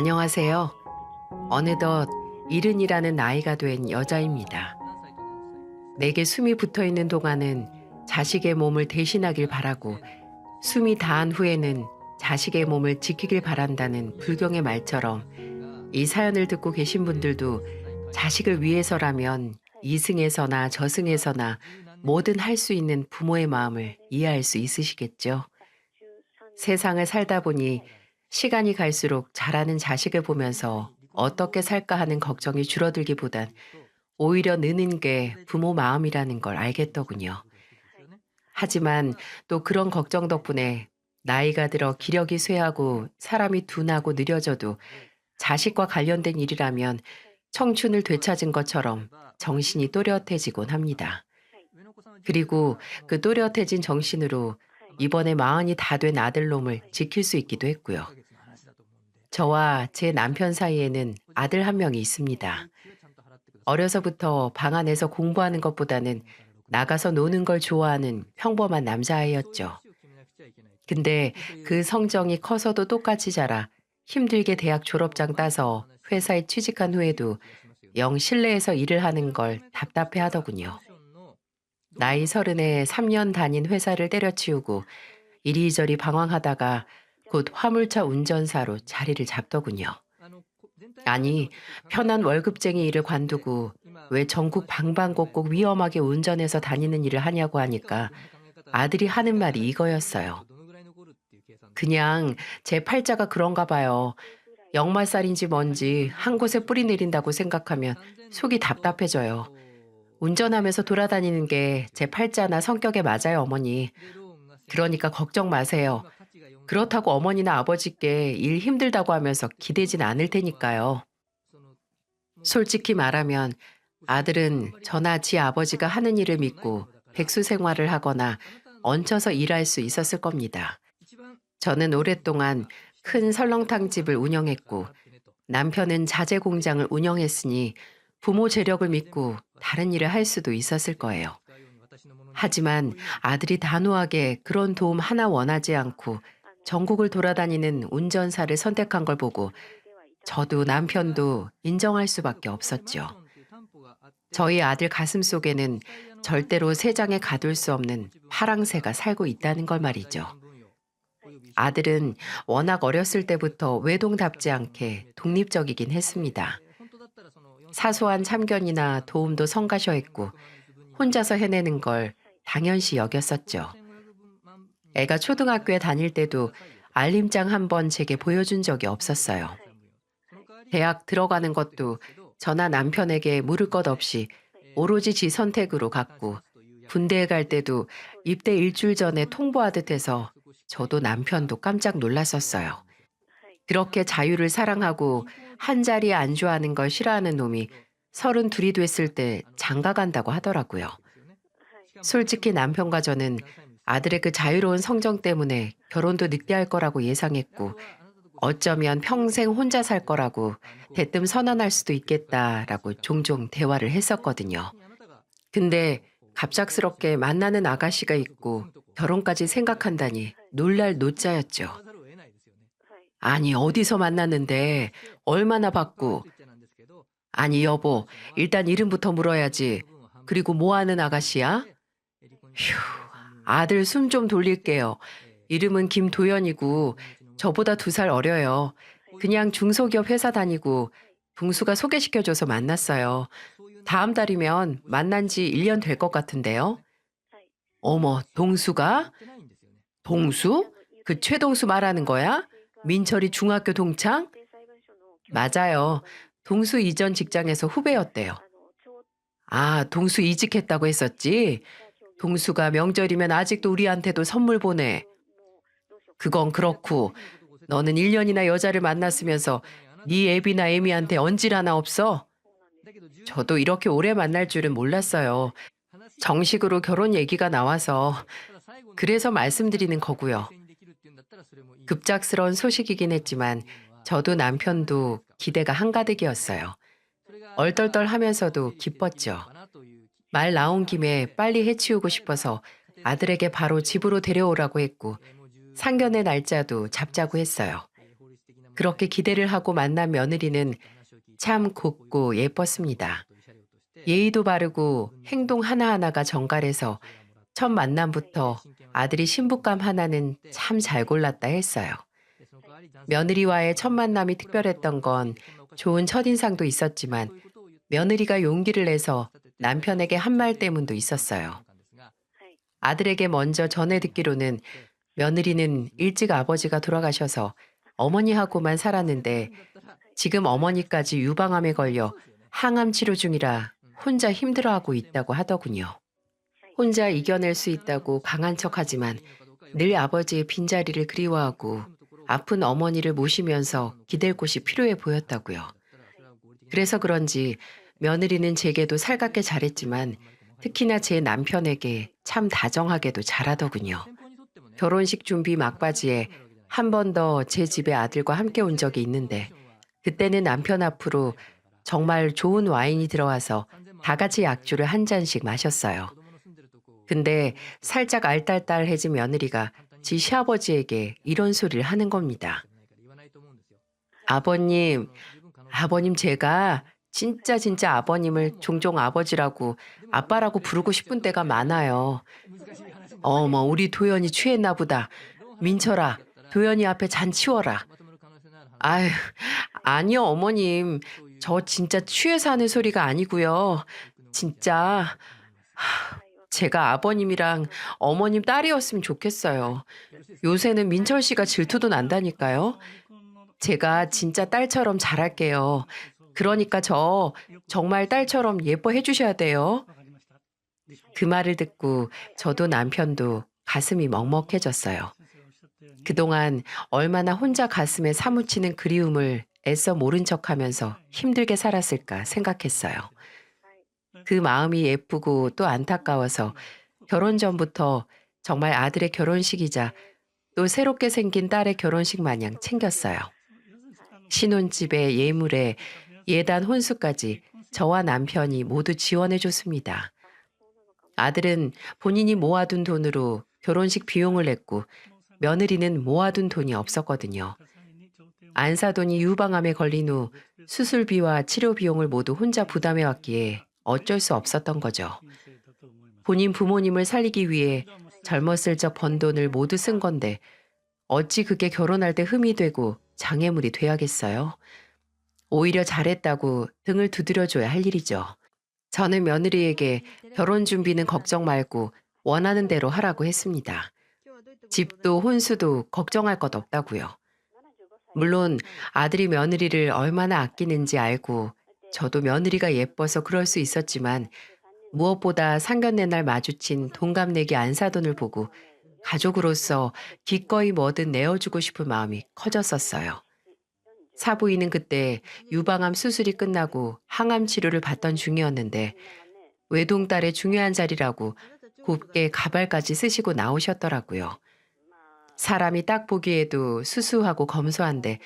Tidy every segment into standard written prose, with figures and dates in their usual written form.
안녕하세요. 어느덧 이른이라는 나이가 된 여자입니다. 내게 숨이 붙어 있는 동안은 자식의 몸을 대신하길 바라고 숨이 다한 후에는 자식의 몸을 지키길 바란다는 불경의 말처럼 이 사연을 듣고 계신 분들도 자식을 위해서라면 이승에서나 저승에서나 뭐든 할 수 있는 부모의 마음을 이해할 수 있으시겠죠. 세상을 살다 보니 시간이 갈수록 자라는 자식을 보면서 어떻게 살까 하는 걱정이 줄어들기보단 오히려 느는 게 부모 마음이라는 걸 알겠더군요. 하지만 또 그런 걱정 덕분에 나이가 들어 기력이 쇠하고 사람이 둔하고 느려져도 자식과 관련된 일이라면 청춘을 되찾은 것처럼 정신이 또렷해지곤 합니다. 그리고 그 또렷해진 정신으로 이번에 마흔이 다 된 아들놈을 지킬 수 있기도 했고요. 저와 제 남편 사이에는 아들 한 명이 있습니다. 어려서부터 방 안에서 공부하는 것보다는 나가서 노는 걸 좋아하는 평범한 남자아이였죠. 근데 그 성정이 커서도 똑같이 자라 힘들게 대학 졸업장 따서 회사에 취직한 후에도 영 실내에서 일을 하는 걸 답답해 하더군요. 나이 서른에 3년 다닌 회사를 때려치우고 이리저리 방황하다가 곧 화물차 운전사로 자리를 잡더군요. 아니, 편한 월급쟁이 일을 관두고 왜 전국 방방곡곡 위험하게 운전해서 다니는 일을 하냐고 하니까 아들이 하는 말이 이거였어요. 그냥 제 팔자가 그런가 봐요. 역마살인지 뭔지 한 곳에 뿌리 내린다고 생각하면 속이 답답해져요. 운전하면서 돌아다니는 게 제 팔자나 성격에 맞아요, 어머니. 그러니까 걱정 마세요. 그렇다고 어머니나 아버지께 일 힘들다고 하면서 기대진 않을 테니까요. 솔직히 말하면 아들은 저나 지 아버지가 하는 일을 믿고 백수 생활을 하거나 얹혀서 일할 수 있었을 겁니다. 저는 오랫동안 큰 설렁탕 집을 운영했고 남편은 자재 공장을 운영했으니 부모 재력을 믿고 다른 일을 할 수도 있었을 거예요. 하지만 아들이 단호하게 그런 도움 하나 원하지 않고 전국을 돌아다니는 운전사를 선택한 걸 보고 저도 남편도 인정할 수밖에 없었죠. 저희 아들 가슴 속에는 절대로 새 장에 가둘 수 없는 파랑새가 살고 있다는 걸 말이죠. 아들은 워낙 어렸을 때부터 외동답지 않게 독립적이긴 했습니다. 사소한 참견이나 도움도 성가셔했고 혼자서 해내는 걸 당연시 여겼었죠. 애가 초등학교에 다닐 때도 알림장 한 번 제게 보여준 적이 없었어요. 대학 들어가는 것도 저나 남편에게 물을 것 없이 오로지 지 선택으로 갔고 군대에 갈 때도 입대 일주일 전에 통보하듯 해서 저도 남편도 깜짝 놀랐었어요. 그렇게 자유를 사랑하고 한자리에 안주하는 걸 싫어하는 놈이 32이 됐을 때 장가 간다고 하더라고요. 솔직히 남편과 저는 아들의 그 자유로운 성정 때문에 결혼도 늦게 할 거라고 예상했고 어쩌면 평생 혼자 살 거라고 대뜸 선언할 수도 있겠다라고 종종 대화를 했었거든요. 근데 갑작스럽게 만나는 아가씨가 있고 결혼까지 생각한다니 놀랄 노자였죠. 아니, 어디서 만났는데 얼마나 받고. 아니, 여보, 일단 이름부터 물어야지. 그리고 뭐 하는 아가씨야? 휴, 아들 숨 좀 돌릴게요. 이름은 김도연이고 저보다 2살 어려요. 그냥 중소기업 회사 다니고 동수가 소개시켜줘서 만났어요. 다음 달이면 만난 지 1년 될 것 같은데요. 어머, 동수가? 동수? 그 최동수 말하는 거야? 민철이 중학교 동창? 맞아요. 동수 이전 직장에서 후배였대요. 아, 동수 이직했다고 했었지? 동수가 명절이면 아직도 우리한테도 선물 보내. 그건 그렇고 너는 1년이나 여자를 만났으면서 네 애비나 애미한테 언질 하나 없어? 저도 이렇게 오래 만날 줄은 몰랐어요. 정식으로 결혼 얘기가 나와서 그래서 말씀드리는 거고요. 급작스러운 소식이긴 했지만 저도 남편도 기대가 한가득이었어요. 얼떨떨하면서도 기뻤죠. 말 나온 김에 빨리 해치우고 싶어서 아들에게 바로 집으로 데려오라고 했고 상견례 날짜도 잡자고 했어요. 그렇게 기대를 하고 만난 며느리는 참 곱고 예뻤습니다. 예의도 바르고 행동 하나하나가 정갈해서 첫 만남부터 아들이 신부감 하나는 참 잘 골랐다 했어요. 며느리와의 첫 만남이 특별했던 건 좋은 첫인상도 있었지만 며느리가 용기를 내서 남편에게 한 말 때문도 있었어요. 아들에게 먼저 전해 듣기로는 며느리는 일찍 아버지가 돌아가셔서 어머니하고만 살았는데 지금 어머니까지 유방암에 걸려 항암 치료 중이라 혼자 힘들어하고 있다고 하더군요. 혼자 이겨낼 수 있다고 강한 척하지만 늘 아버지의 빈자리를 그리워하고 아픈 어머니를 모시면서 기댈 곳이 필요해 보였다고요. 그래서 그런지 며느리는 제게도 살갑게 잘했지만 특히나 제 남편에게 참 다정하게도 잘하더군요. 결혼식 준비 막바지에 한 번 더 제 집에 아들과 함께 온 적이 있는데 그때는 남편 앞으로 정말 좋은 와인이 들어와서 다 같이 약주를 한 잔씩 마셨어요. 근데 살짝 알딸딸해진 며느리가 지 시아버지에게 이런 소리를 하는 겁니다. 아버님, 아버님 제가 진짜 아버님을 종종 아버지라고 아빠라고 부르고 싶은 때가 많아요. 어머, 우리 도연이 취했나 보다. 민철아, 도연이 앞에 잔 치워라. 아유, 아니요, 어머님. 저 진짜 취해서 하는 소리가 아니고요. 진짜 제가 아버님이랑 어머님 딸이었으면 좋겠어요. 요새는 민철 씨가 질투도 난다니까요. 제가 진짜 딸처럼 잘할게요. 그러니까 저 정말 딸처럼 예뻐해 주셔야 돼요. 그 말을 듣고 저도 남편도 가슴이 먹먹해졌어요. 그동안 얼마나 혼자 가슴에 사무치는 그리움을 애써 모른 척하면서 힘들게 살았을까 생각했어요. 그 마음이 예쁘고 또 안타까워서 결혼 전부터 정말 아들의 결혼식이자 또 새롭게 생긴 딸의 결혼식 마냥 챙겼어요. 신혼집에 예물에 예단 혼수까지 저와 남편이 모두 지원해 줬습니다. 아들은 본인이 모아둔 돈으로 결혼식 비용을 냈고 며느리는 모아둔 돈이 없었거든요. 안사돈이 유방암에 걸린 후 수술비와 치료 비용을 모두 혼자 부담해 왔기에 어쩔 수 없었던 거죠. 본인 부모님을 살리기 위해 젊었을 적 번 돈을 모두 쓴 건데 어찌 그게 결혼할 때 흠이 되고 장애물이 돼야겠어요? 오히려 잘했다고 등을 두드려줘야 할 일이죠. 저는 며느리에게 결혼 준비는 걱정 말고 원하는 대로 하라고 했습니다. 집도 혼수도 걱정할 것 없다고요. 물론 아들이 며느리를 얼마나 아끼는지 알고 저도 며느리가 예뻐서 그럴 수 있었지만 무엇보다 상견례 날 마주친 동갑내기 안사돈을 보고 가족으로서 기꺼이 뭐든 내어주고 싶은 마음이 커졌었어요. 사부인은 그때 유방암 수술이 끝나고 항암 치료를 받던 중이었는데 외동딸의 중요한 자리라고 곱게 가발까지 쓰시고 나오셨더라고요. 사람이 딱 보기에도 수수하고 검소한데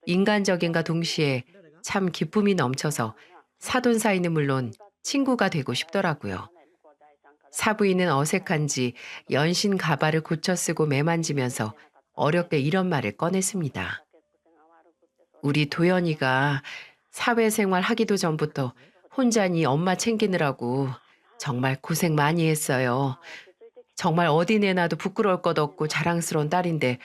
인간적인가 동시에 참 기쁨이 넘쳐서 사돈 사이는 물론 친구가 되고 싶더라고요. 사부인은 어색한지 연신 가발을 고쳐 쓰고 매만지면서 어렵게 이런 말을 꺼냈습니다. 우리 도연이가 사회생활 하기도 전부터 혼자니 엄마 챙기느라고 정말 고생 많이 했어요. 정말 어디 내놔도 부끄러울 것 없고 자랑스러운 딸인데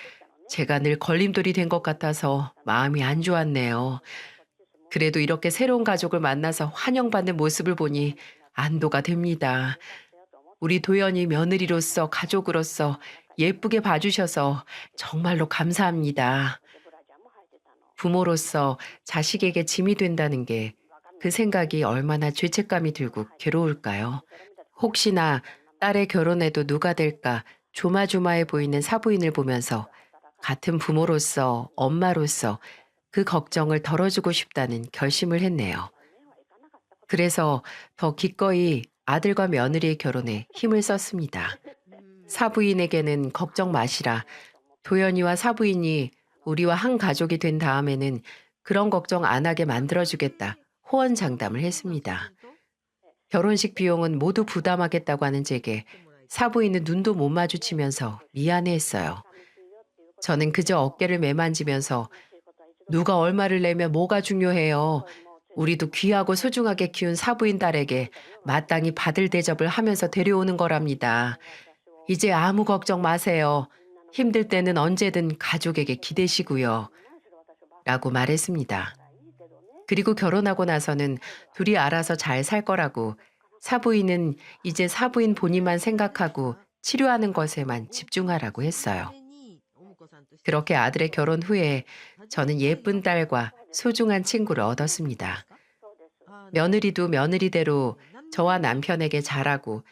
제가 늘 걸림돌이 된 것 같아서 마음이 안 좋았네요. 그래도 이렇게 새로운 가족을 만나서 환영받는 모습을 보니 안도가 됩니다. 우리 도연이 며느리로서 가족으로서 예쁘게 봐주셔서 정말로 감사합니다. 부모로서 자식에게 짐이 된다는 게 그 생각이 얼마나 죄책감이 들고 괴로울까요? 혹시나 딸의 결혼에도 누가 될까 조마조마해 보이는 사부인을 보면서 같은 부모로서 엄마로서 그 걱정을 덜어주고 싶다는 결심을 했네요. 그래서 더 기꺼이 아들과 며느리의 결혼에 힘을 썼습니다. 사부인에게는 걱정 마시라. 도연이와 사부인이 우리와 한 가족이 된 다음에는 그런 걱정 안 하게 만들어주겠다. 호언장담을 했습니다. 결혼식 비용은 모두 부담하겠다고 하는 제게 사부인은 눈도 못 마주치면서 미안해했어요. 저는 그저 어깨를 매만지면서 누가 얼마를 내면 뭐가 중요해요. 우리도 귀하고 소중하게 키운 사부인 딸에게 마땅히 받을 대접을 하면서 데려오는 거랍니다. 이제 아무 걱정 마세요. 힘들 때는 언제든 가족에게 기대시고요. 라고 말했습니다. 그리고 결혼하고 나서는 둘이 알아서 잘 살 거라고 사부인은 이제 사부인 본인만 생각하고 치료하는 것에만 집중하라고 했어요. 그렇게 아들의 결혼 후에 저는 예쁜 딸과 소중한 친구를 얻었습니다. 며느리도 며느리대로 저와 남편에게 잘하고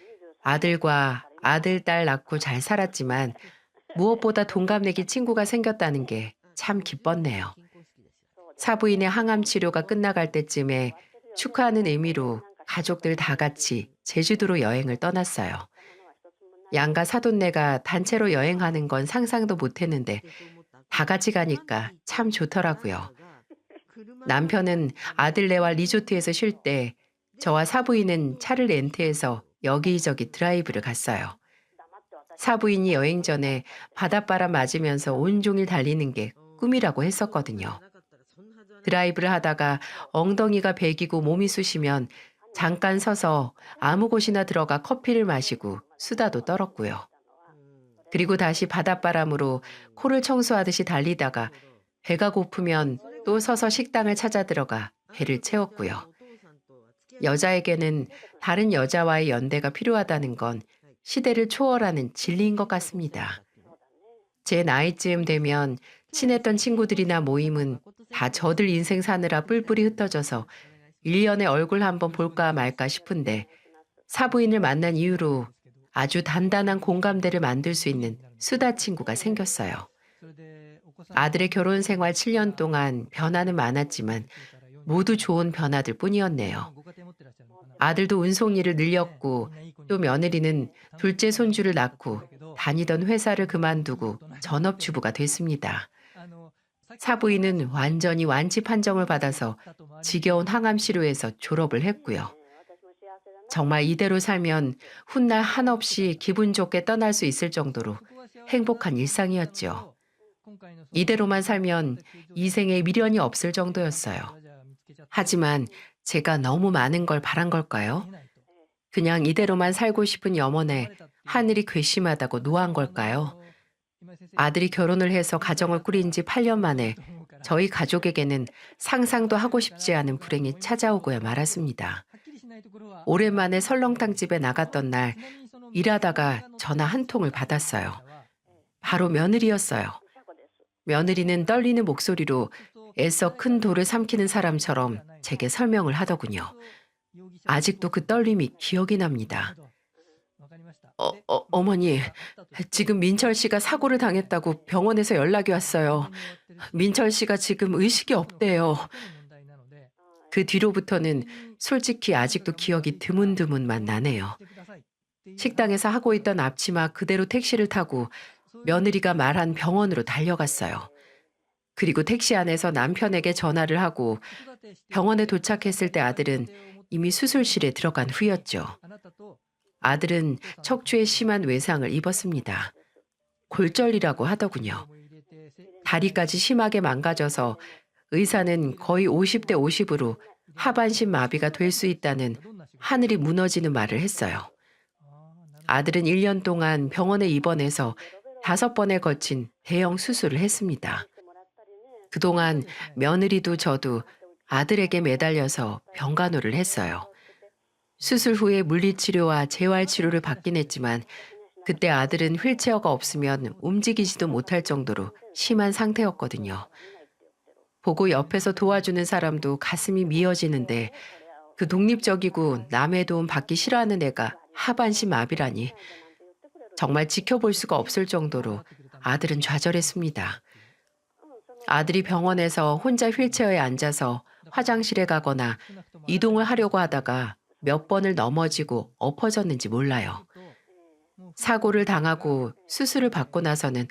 아들과 아들, 딸 낳고 잘 살았지만 무엇보다 동갑내기 친구가 생겼다는 게 참 기뻤네요. 사부인의 항암 치료가 끝나갈 때쯤에 축하하는 의미로 가족들 다 같이 제주도로 여행을 떠났어요. 양가 사돈네가 단체로 여행하는 건 상상도 못 했는데 다 같이 가니까 참 좋더라고요. 남편은 아들네와 리조트에서 쉴 때 저와 사부인은 차를 렌트해서 여기저기 드라이브를 갔어요. 사부인이 여행 전에 바닷바람 맞으면서 온종일 달리는 게 꿈이라고 했었거든요. 드라이브를 하다가 엉덩이가 베기고 몸이 쑤시면 잠깐 서서 아무 곳이나 들어가 커피를 마시고 수다도 떨었고요. 그리고 다시 바닷바람으로 코를 청소하듯이 달리다가 배가 고프면 또 서서 식당을 찾아 들어가 배를 채웠고요. 여자에게는 다른 여자와의 연대가 필요하다는 건 시대를 초월하는 진리인 것 같습니다. 제 나이쯤 되면 친했던 친구들이나 모임은 다 저들 인생 사느라 뿔뿔이 흩어져서 1년에 얼굴 한번 볼까 말까 싶은데 사부인을 만난 이후로 아주 단단한 공감대를 만들 수 있는 수다 친구가 생겼어요. 아들의 결혼 생활 7년 동안 변화는 많았지만 모두 좋은 변화들 뿐이었네요. 아들도 운송일을 늘렸고 또 며느리는 둘째 손주를 낳고 다니던 회사를 그만두고 전업주부가 됐습니다. 사부인은 완전히 완치 판정을 받아서 지겨운 항암 치료에서 졸업을 했고요. 정말 이대로 살면 훗날 한없이 기분 좋게 떠날 수 있을 정도로 행복한 일상이었죠. 이대로만 살면 이 생에 미련이 없을 정도였어요. 하지만 제가 너무 많은 걸 바란 걸까요? 그냥 이대로만 살고 싶은 염원에 하늘이 괘씸하다고 노한 걸까요? 아들이 결혼을 해서 가정을 꾸린 지 8년 만에 저희 가족에게는 상상도 하고 싶지 않은 불행이 찾아오고야 말았습니다. 오랜만에 설렁탕 집에 나갔던 날 일하다가 전화 한 통을 받았어요. 바로 며느리였어요. 며느리는 떨리는 목소리로 애써 큰 돌을 삼키는 사람처럼 제게 설명을 하더군요. 아직도 그 떨림이 기억이 납니다. 어머니, 지금 민철 씨가 사고를 당했다고 병원에서 연락이 왔어요. 민철 씨가 지금 의식이 없대요. 그 뒤로부터는 솔직히 아직도 기억이 드문드문만 나네요. 식당에서 하고 있던 앞치마 그대로 택시를 타고 며느리가 말한 병원으로 달려갔어요. 그리고 택시 안에서 남편에게 전화를 하고 병원에 도착했을 때 아들은 이미 수술실에 들어간 후였죠. 아들은 척추에 심한 외상을 입었습니다. 골절이라고 하더군요. 다리까지 심하게 망가져서 의사는 거의 50대 50으로 하반신 마비가 될 수 있다는 하늘이 무너지는 말을 했어요. 아들은 1년 동안 병원에 입원해서 5번에 걸친 대형 수술을 했습니다. 그동안 며느리도 저도 아들에게 매달려서 병간호를 했어요. 수술 후에 물리치료와 재활치료를 받긴 했지만 그때 아들은 휠체어가 없으면 움직이지도 못할 정도로 심한 상태였거든요. 보고 옆에서 도와주는 사람도 가슴이 미어지는데 그 독립적이고 남의 도움 받기 싫어하는 애가 하반신 마비라니 정말 지켜볼 수가 없을 정도로 아들은 좌절했습니다. 아들이 병원에서 혼자 휠체어에 앉아서 화장실에 가거나 이동을 하려고 하다가 몇 번을 넘어지고 엎어졌는지 몰라요. 사고를 당하고 수술을 받고 나서는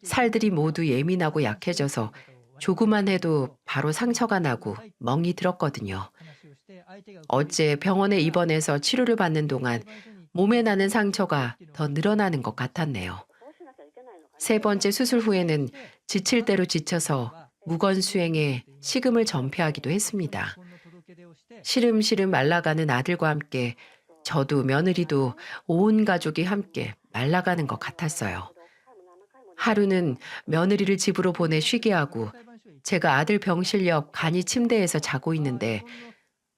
살들이 모두 예민하고 약해져서 조그만 해도 바로 상처가 나고 멍이 들었거든요. 어째 병원에 입원해서 치료를 받는 동안 몸에 나는 상처가 더 늘어나는 것 같았네요. 3번째 수술 후에는 지칠 대로 지쳐서 무건 수행에 식음을 전폐하기도 했습니다. 시름시름 말라가는 아들과 함께 저도 며느리도 온 가족이 함께 말라가는 것 같았어요. 하루는 며느리를 집으로 보내 쉬게 하고 제가 아들 병실 옆 간이 침대에서 자고 있는데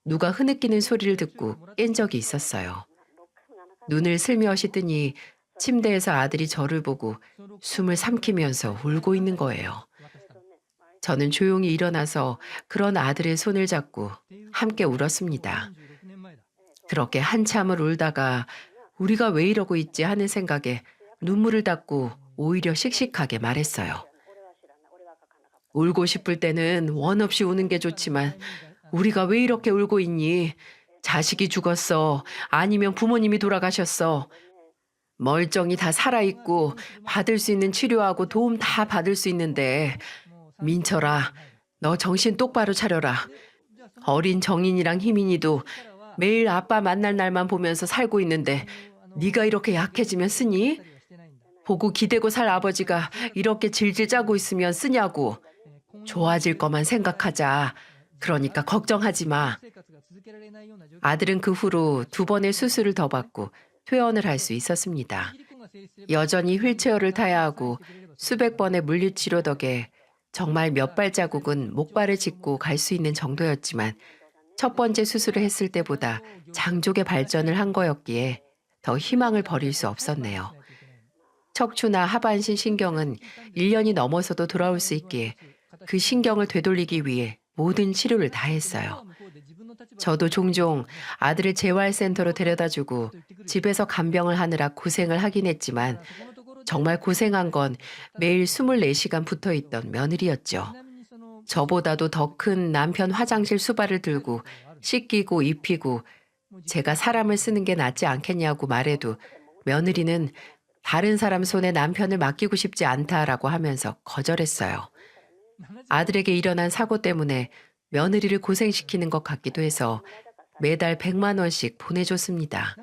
누가 흐느끼는 소리를 듣고 깬 적이 있었어요. 눈을 슬며시 뜨니 침대에서 아들이 저를 보고 숨을 삼키면서 울고 있는 거예요. 저는 조용히 일어나서 그런 아들의 손을 잡고 함께 울었습니다. 그렇게 한참을 울다가 우리가 왜 이러고 있지 하는 생각에 눈물을 닦고 오히려 씩씩하게 말했어요. 울고 싶을 때는 원 없이 우는 게 좋지만 우리가 왜 이렇게 울고 있니? 자식이 죽었어. 아니면 부모님이 돌아가셨어. 멀쩡히 다 살아있고 받을 수 있는 치료하고 도움 다 받을 수 있는데 민철아, 너 정신 똑바로 차려라. 어린 정인이랑 희민이도 매일 아빠 만날 날만 보면서 살고 있는데 네가 이렇게 약해지면 쓰니? 보고 기대고 살 아버지가 이렇게 질질 짜고 있으면 쓰냐고. 좋아질 거만 생각하자. 그러니까 걱정하지 마. 아들은 그 후로 2번의 수술을 더 받고 퇴원을 할 수 있었습니다. 여전히 휠체어를 타야 하고 수백 번의 물리치료 덕에 정말 몇 발자국은 목발을 짚고 갈 수 있는 정도였지만 첫 번째 수술을 했을 때보다 장족의 발전을 한 거였기에 더 희망을 버릴 수 없었네요. 척추나 하반신 신경은 1년이 넘어서도 돌아올 수 있기에 그 신경을 되돌리기 위해 모든 치료를 다 했어요. 저도 종종 아들을 재활센터로 데려다주고 집에서 간병을 하느라 고생을 하긴 했지만 정말 고생한 건 매일 24시간 붙어있던 며느리였죠. 저보다도 더 큰 남편 화장실 수발을 들고 씻기고 입히고 제가 사람을 쓰는 게 낫지 않겠냐고 말해도 며느리는 다른 사람 손에 남편을 맡기고 싶지 않다라고 하면서 거절했어요. 아들에게 일어난 사고 때문에 며느리를 고생시키는 것 같기도 해서 매달 100만 원씩 보내줬습니다.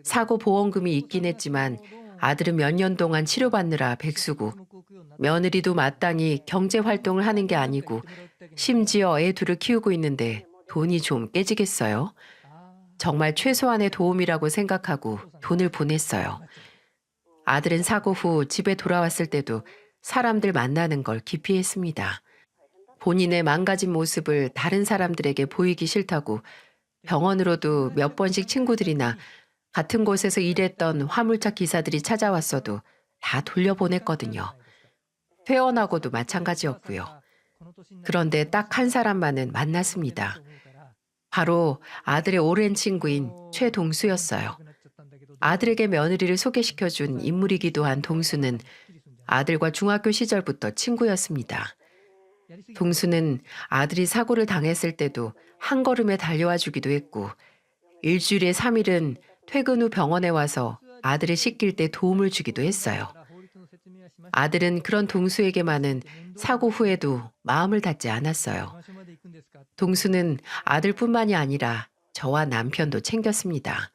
사고 보험금이 있긴 했지만 아들은 몇 년 동안 치료받느라 백수고 며느리도 마땅히 경제 활동을 하는 게 아니고 심지어 애 둘을 키우고 있는데 돈이 좀 깨지겠어요? 정말 최소한의 도움이라고 생각하고 돈을 보냈어요. 아들은 사고 후 집에 돌아왔을 때도 사람들 만나는 걸 기피했습니다. 본인의 망가진 모습을 다른 사람들에게 보이기 싫다고 병원으로도 몇 번씩 친구들이나 같은 곳에서 일했던 화물차 기사들이 찾아왔어도 다 돌려보냈거든요. 퇴원하고도 마찬가지였고요. 그런데 딱 한 사람만은 만났습니다. 바로 아들의 오랜 친구인 최동수였어요. 아들에게 며느리를 소개시켜준 인물이기도 한 동수는 아들과 중학교 시절부터 친구였습니다. 동수는 아들이 사고를 당했을 때도 한 걸음에 달려와 주기도 했고 일주일에 3일은 퇴근 후 병원에 와서 아들을 씻길 때 도움을 주기도 했어요. 아들은 그런 동수에게만은 사고 후에도 마음을 닫지 않았어요. 동수는 아들뿐만이 아니라 저와 남편도 챙겼습니다.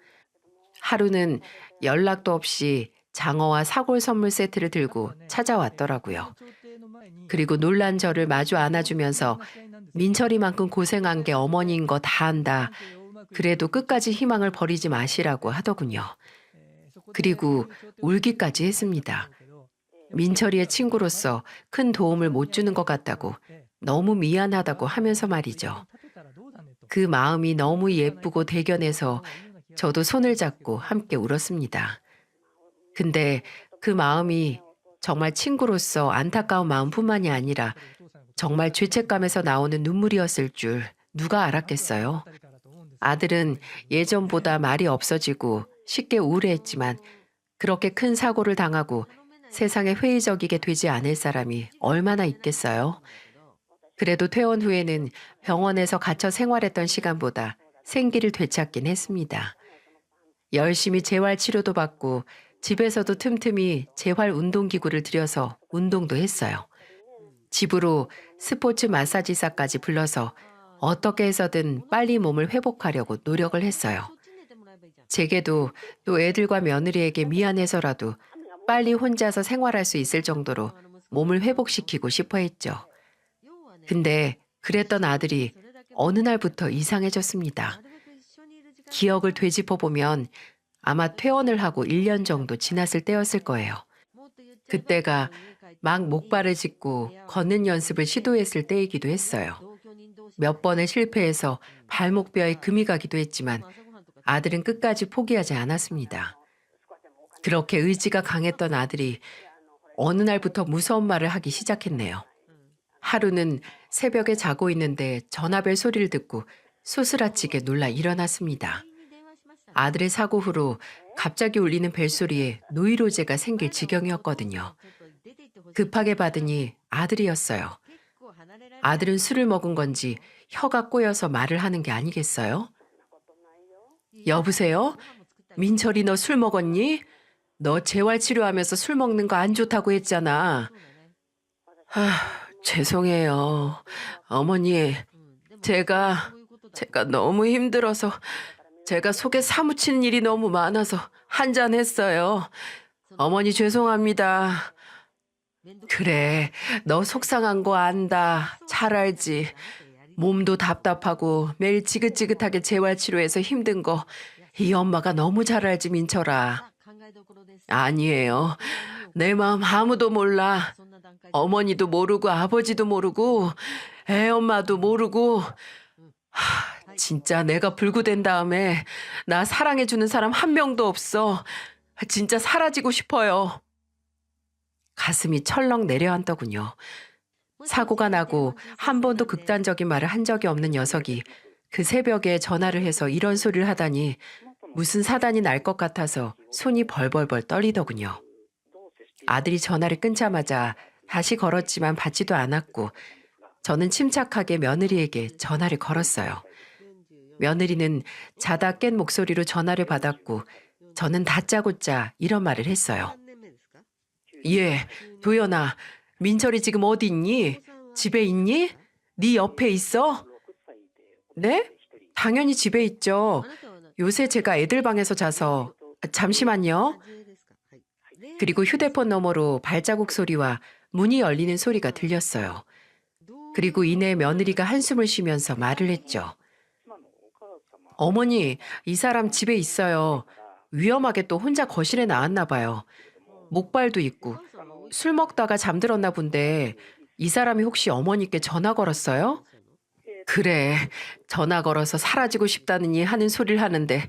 하루는 연락도 없이 장어와 사골 선물 세트를 들고 찾아왔더라고요. 그리고 놀란 저를 마주 안아주면서 민철이만큼 고생한 게 어머니인 거 다 안다. 그래도 끝까지 희망을 버리지 마시라고 하더군요. 그리고 울기까지 했습니다. 민철이의 친구로서 큰 도움을 못 주는 것 같다고 너무 미안하다고 하면서 말이죠. 그 마음이 너무 예쁘고 대견해서 저도 손을 잡고 함께 울었습니다. 근데 그 마음이 정말 친구로서 안타까운 마음뿐만이 아니라 정말 죄책감에서 나오는 눈물이었을 줄 누가 알았겠어요. 아들은 예전보다 말이 없어지고 쉽게 우울해했지만 그렇게 큰 사고를 당하고 세상에 회의적이게 되지 않을 사람이 얼마나 있겠어요? 그래도 퇴원 후에는 병원에서 갇혀 생활했던 시간보다 생기를 되찾긴 했습니다. 열심히 재활 치료도 받고 집에서도 틈틈이 재활 운동기구를 들여서 운동도 했어요. 집으로 스포츠 마사지사까지 불러서 어떻게 해서든 빨리 몸을 회복하려고 노력을 했어요. 제게도 또 애들과 며느리에게 미안해서라도 빨리 혼자서 생활할 수 있을 정도로 몸을 회복시키고 싶어 했죠. 근데 그랬던 아들이 어느 날부터 이상해졌습니다. 기억을 되짚어 보면 아마 퇴원을 하고 1년 정도 지났을 때였을 거예요. 그때가 막 목발을 짚고 걷는 연습을 시도했을 때이기도 했어요. 몇 번의 실패해서 발목뼈에 금이 가기도 했지만 아들은 끝까지 포기하지 않았습니다. 그렇게 의지가 강했던 아들이 어느 날부터 무서운 말을 하기 시작했네요. 하루는 새벽에 자고 있는데 전화벨 소리를 듣고 소스라치게 놀라 일어났습니다. 아들의 사고 후로 갑자기 울리는 벨소리에 노이로제가 생길 지경이었거든요. 급하게 받으니 아들이었어요. 아들은 술을 먹은 건지 혀가 꼬여서 말을 하는 게 아니겠어요? 여보세요? 민철이 너 술 먹었니? 너 재활 치료하면서 술 먹는 거 안 좋다고 했잖아. 아, 죄송해요. 어머니, 제가 너무 힘들어서 제가 속에 사무치는 일이 너무 많아서 한잔했어요. 어머니 죄송합니다. 그래, 너 속상한 거 안다. 잘 알지. 몸도 답답하고 매일 지긋지긋하게 재활치료해서 힘든 거 이 엄마가 너무 잘 알지 민철아. 아니에요. 내 마음 아무도 몰라. 어머니도 모르고 아버지도 모르고 애 엄마도 모르고 진짜 내가 불구된 다음에 나 사랑해주는 사람 한 명도 없어. 진짜 사라지고 싶어요. 가슴이 철렁 내려앉더군요. 사고가 나고 한 번도 극단적인 말을 한 적이 없는 녀석이 그 새벽에 전화를 해서 이런 소리를 하다니 무슨 사단이 날 것 같아서 손이 벌벌벌 떨리더군요. 아들이 전화를 끊자마자 다시 걸었지만 받지도 않았고 저는 침착하게 며느리에게 전화를 걸었어요. 며느리는 자다 깬 목소리로 전화를 받았고 저는 다짜고짜 이런 말을 했어요. 예, 도연아, 민철이 지금 어디 있니? 집에 있니? 네 옆에 있어? 네? 당연히 집에 있죠. 요새 제가 애들 방에서 자서 잠시만요. 그리고 휴대폰 너머로 발자국 소리와 문이 열리는 소리가 들렸어요. 그리고 이내 며느리가 한숨을 쉬면서 말을 했죠. 어머니, 이 사람 집에 있어요. 위험하게 또 혼자 거실에 나왔나 봐요. 목발도 있고 술 먹다가 잠들었나 본데 이 사람이 혹시 어머니께 전화 걸었어요? 그래, 전화 걸어서 사라지고 싶다느니 하는 소리를 하는데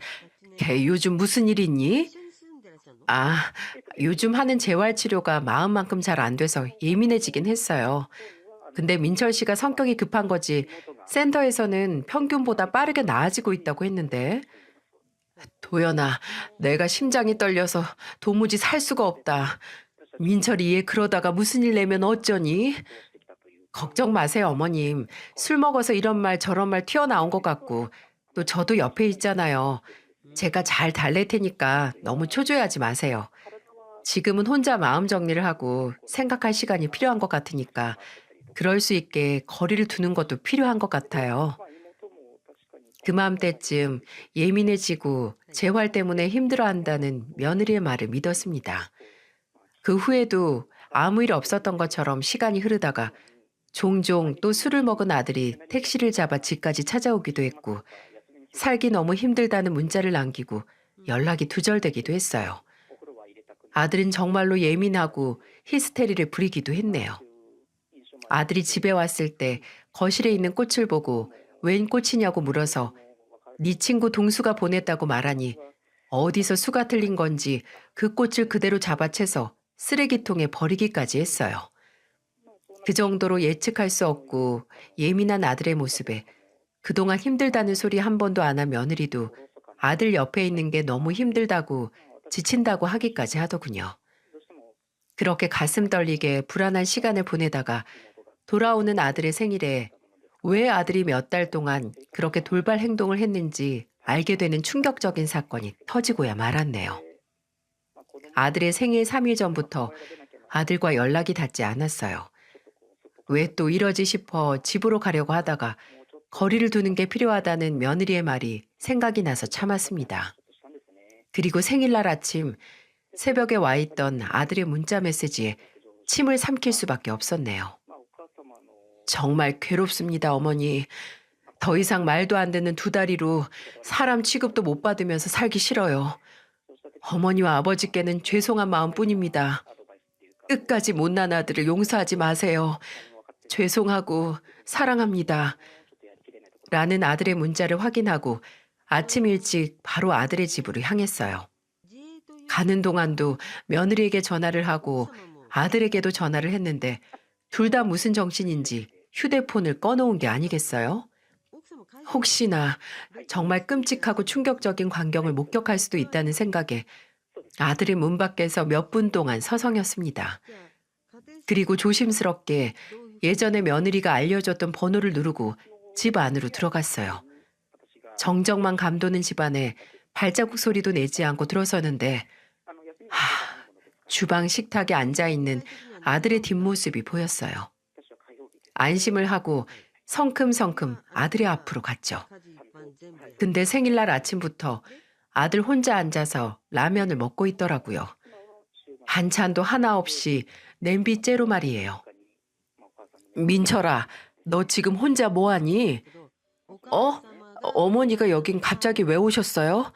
걔 요즘 무슨 일 있니? 아, 요즘 하는 재활치료가 마음만큼 잘 안 돼서 예민해지긴 했어요. 근데 민철 씨가 성격이 급한 거지 센터에서는 평균보다 빠르게 나아지고 있다고 했는데. 도연아, 내가 심장이 떨려서 도무지 살 수가 없다. 민철이 얘 그러다가 무슨 일 내면 어쩌니? 걱정 마세요, 어머님. 술 먹어서 이런 말 저런 말 튀어나온 것 같고 또 저도 옆에 있잖아요. 제가 잘 달랠 테니까 너무 초조해하지 마세요. 지금은 혼자 마음 정리를 하고 생각할 시간이 필요한 것 같으니까 그럴 수 있게 거리를 두는 것도 필요한 것 같아요. 그맘때쯤 예민해지고 재활 때문에 힘들어한다는 며느리의 말을 믿었습니다. 그 후에도 아무 일 없었던 것처럼 시간이 흐르다가 종종 또 술을 먹은 아들이 택시를 잡아 집까지 찾아오기도 했고 살기 너무 힘들다는 문자를 남기고 연락이 두절되기도 했어요. 아들은 정말로 예민하고 히스테리를 부리기도 했네요. 아들이 집에 왔을 때 거실에 있는 꽃을 보고 웬 꽃이냐고 물어서 네 친구 동수가 보냈다고 말하니 어디서 수가 틀린 건지 그 꽃을 그대로 잡아채서 쓰레기통에 버리기까지 했어요. 그 정도로 예측할 수 없고 예민한 아들의 모습에 그동안 힘들다는 소리 한 번도 안 한 며느리도 아들 옆에 있는 게 너무 힘들다고 지친다고 하기까지 하더군요. 그렇게 가슴 떨리게 불안한 시간을 보내다가 돌아오는 아들의 생일에 왜 아들이 몇 달 동안 그렇게 돌발 행동을 했는지 알게 되는 충격적인 사건이 터지고야 말았네요. 아들의 생일 3일 전부터 아들과 연락이 닿지 않았어요. 왜 또 이러지 싶어 집으로 가려고 하다가 거리를 두는 게 필요하다는 며느리의 말이 생각이 나서 참았습니다. 그리고 생일날 아침 새벽에 와 있던 아들의 문자 메시지에 침을 삼킬 수밖에 없었네요. 정말 괴롭습니다, 어머니. 더 이상 말도 안 되는 두 다리로 사람 취급도 못 받으면서 살기 싫어요. 어머니와 아버지께는 죄송한 마음뿐입니다. 끝까지 못난 아들을 용서하지 마세요. 죄송하고 사랑합니다. 라는 아들의 문자를 확인하고 아침 일찍 바로 아들의 집으로 향했어요. 가는 동안도 며느리에게 전화를 하고 아들에게도 전화를 했는데 둘 다 무슨 정신인지 휴대폰을 꺼놓은 게 아니겠어요? 혹시나 정말 끔찍하고 충격적인 광경을 목격할 수도 있다는 생각에 아들의 문 밖에서 몇 분 동안 서성였습니다. 그리고 조심스럽게 예전에 며느리가 알려줬던 번호를 누르고 집 안으로 들어갔어요. 정적만 감도는 집안에 발자국 소리도 내지 않고 들어서는데 주방 식탁에 앉아있는 아들의 뒷모습이 보였어요. 안심을 하고 성큼성큼 아들의 앞으로 갔죠. 근데 생일날 아침부터 아들 혼자 앉아서 라면을 먹고 있더라고요. 반찬도 하나 없이 냄비째로 말이에요. 민철아, 너 지금 혼자 뭐하니? 어머니가 여긴 갑자기 왜 오셨어요?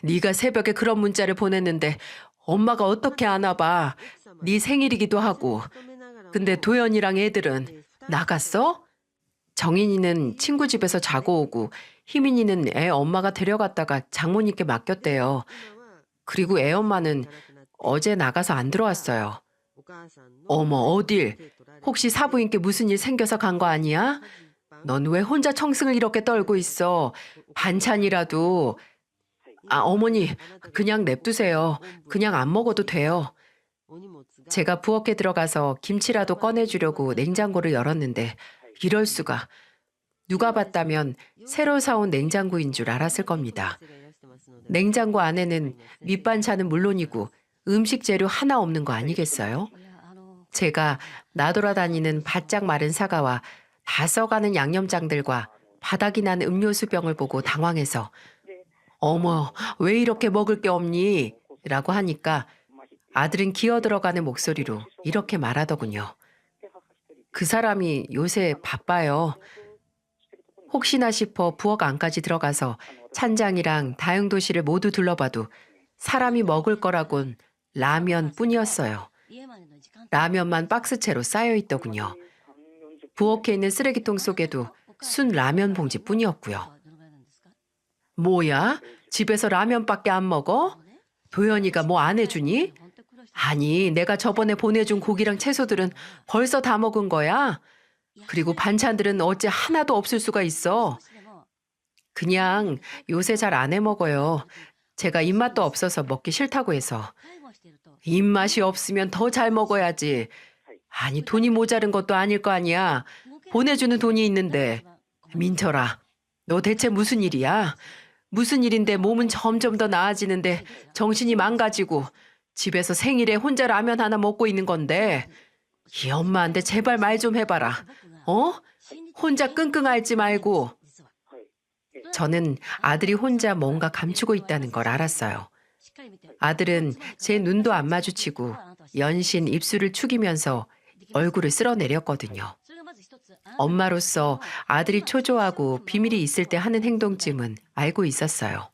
네가 새벽에 그런 문자를 보냈는데 엄마가 어떻게 아나 봐. 네 생일이기도 하고. 근데 도연이랑 애들은 나갔어? 정인이는 친구 집에서 자고 오고 희민이는 애 엄마가 데려갔다가 장모님께 맡겼대요. 그리고 애 엄마는 어제 나가서 안 들어왔어요. 어머, 어딜? 혹시 사부인께 무슨 일 생겨서 간 거 아니야? 넌 왜 혼자 청승을 이렇게 떨고 있어? 반찬이라도. 어머니, 그냥 냅두세요. 그냥 안 먹어도 돼요. 제가 부엌에 들어가서 김치라도 꺼내주려고 냉장고를 열었는데 이럴 수가. 누가 봤다면 새로 사온 냉장고인 줄 알았을 겁니다. 냉장고 안에는 밑반찬은 물론이고 음식 재료 하나 없는 거 아니겠어요? 제가 나돌아다니는 바짝 마른 사과와 다 써가는 양념장들과 바닥이 난 음료수병을 보고 당황해서 어머, 왜 이렇게 먹을 게 없니? 라고 하니까 아들은 기어들어가는 목소리로 이렇게 말하더군요. 그 사람이 요새 바빠요. 혹시나 싶어 부엌 안까지 들어가서 찬장이랑 다용도실을 모두 둘러봐도 사람이 먹을 거라곤 라면 뿐이었어요. 라면만 박스채로 쌓여 있더군요. 부엌에 있는 쓰레기통 속에도 순 라면 봉지뿐이었고요. 뭐야? 집에서 라면밖에 안 먹어? 도연이가 뭐 안 해주니? 아니, 내가 저번에 보내준 고기랑 채소들은 벌써 다 먹은 거야? 그리고 반찬들은 어째 하나도 없을 수가 있어. 그냥 요새 잘 안 해 먹어요. 제가 입맛도 없어서 먹기 싫다고 해서. 입맛이 없으면 더 잘 먹어야지. 아니, 돈이 모자른 것도 아닐 거 아니야. 보내주는 돈이 있는데. 민철아, 너 대체 무슨 일이야? 무슨 일인데 몸은 점점 더 나아지는데 정신이 망가지고 집에서 생일에 혼자 라면 하나 먹고 있는 건데. 이 엄마한테 제발 말 좀 해봐라. 혼자 끙끙 앓지 말고. 저는 아들이 혼자 뭔가 감추고 있다는 걸 알았어요. 아들은 제 눈도 안 마주치고 연신 입술을 축이면서 얼굴을 쓸어내렸거든요. 엄마로서 아들이 초조하고 비밀이 있을 때 하는 행동쯤은 알고 있었어요.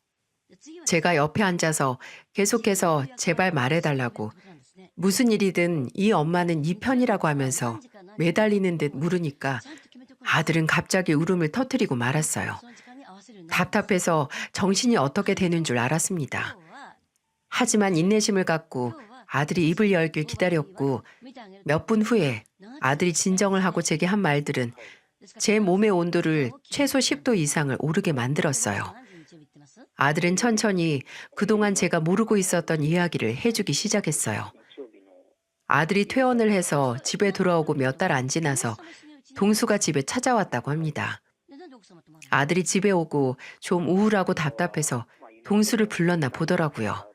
제가 옆에 앉아서 계속해서 제발 말해달라고 무슨 일이든 이 엄마는 네 편이라고 하면서 매달리는 듯 물으니까 아들은 갑자기 울음을 터뜨리고 말았어요. 답답해서 정신이 어떻게 되는 줄 알았습니다. 하지만 인내심을 갖고 아들이 입을 열길 기다렸고 몇 분 후에 아들이 진정을 하고 제게 한 말들은 제 몸의 온도를 최소 10도 이상을 오르게 만들었어요. 아들은 천천히 그동안 제가 모르고 있었던 이야기를 해주기 시작했어요. 아들이 퇴원을 해서 집에 돌아오고 몇 달 안 지나서 동수가 집에 찾아왔다고 합니다. 아들이 집에 오고 좀 우울하고 답답해서 동수를 불렀나 보더라고요.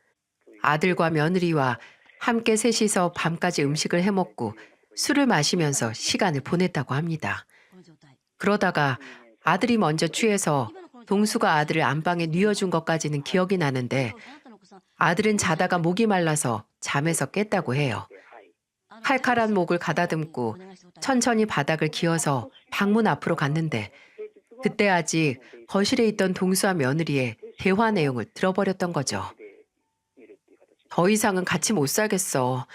아들과 며느리와 함께 셋이서 밤까지 음식을 해먹고 술을 마시면서 시간을 보냈다고 합니다. 그러다가 아들이 먼저 취해서 동수가 아들을 안방에 뉘어준 것까지는 기억이 나는데 아들은 자다가 목이 말라서 잠에서 깼다고 해요. 칼칼한 목을 가다듬고 천천히 바닥을 기어서 방문 앞으로 갔는데 그때 아직 거실에 있던 동수와 며느리의 대화 내용을 들어버렸던 거죠. 더 이상은 같이 못 살겠어.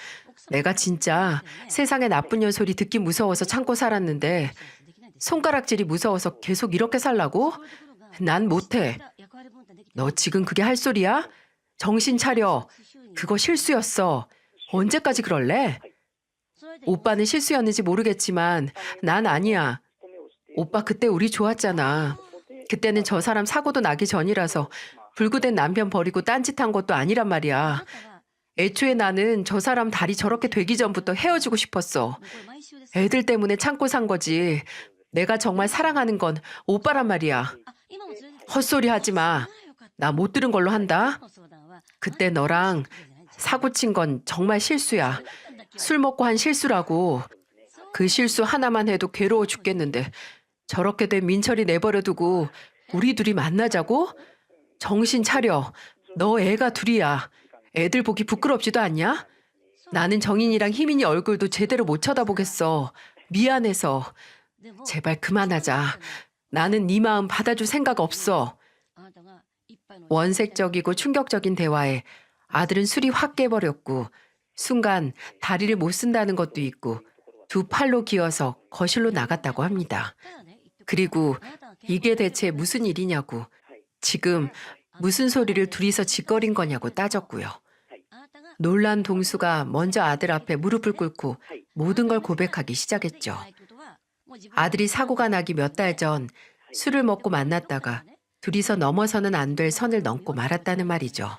내가 진짜 세상에 나쁜 년 소리 듣기 무서워서 참고 살았는데 손가락질이 무서워서 계속 이렇게 살라고? 난 못해. 너 지금 그게 할 소리야? 정신 차려. 그거 실수였어. 언제까지 그럴래? 오빠는 실수였는지 모르겠지만 난 아니야. 오빠 그때 우리 좋았잖아. 그때는 저 사람 사고도 나기 전이라서 불구된 남편 버리고 딴짓한 것도 아니란 말이야. 애초에 나는 저 사람 다리 저렇게 되기 전부터 헤어지고 싶었어. 애들 때문에 참고 산 거지. 내가 정말 사랑하는 건 오빠란 말이야. 헛소리 하지 마. 나 못 들은 걸로 한다. 그때 너랑 사고 친 건 정말 실수야. 술 먹고 한 실수라고. 그 실수 하나만 해도 괴로워 죽겠는데 저렇게 된 민철이 내버려 두고 우리 둘이 만나자고? 정신 차려. 너 애가 둘이야. 애들 보기 부끄럽지도 않냐? 나는 정인이랑 희민이 얼굴도 제대로 못 쳐다보겠어. 미안해서. 제발 그만하자. 나는 네 마음 받아줄 생각 없어. 원색적이고 충격적인 대화에 아들은 술이 확 깨버렸고 순간 다리를 못 쓴다는 것도 있고 두 팔로 기어서 거실로 나갔다고 합니다. 그리고 이게 대체 무슨 일이냐고 지금 무슨 소리를 둘이서 짓거린 거냐고 따졌고요. 놀란 동수가 먼저 아들 앞에 무릎을 꿇고 모든 걸 고백하기 시작했죠. 아들이 사고가 나기 몇 달 전 술을 먹고 만났다가 둘이서 넘어서는 안 될 선을 넘고 말았다는 말이죠.